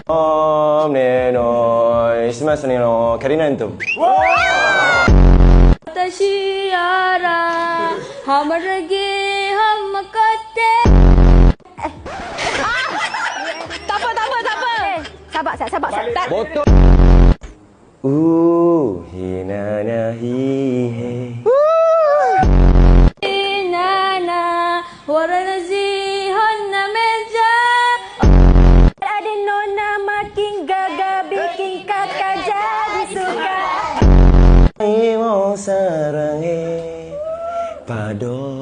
ねのしますねのカリナント。私やらハマルギハマカテ。Tak apa. Sabar. Botol. Hinana hihe. Nana waranazihan na meja. Ada nona makin gagal bikin kakak jadi suka. Imo sarange pado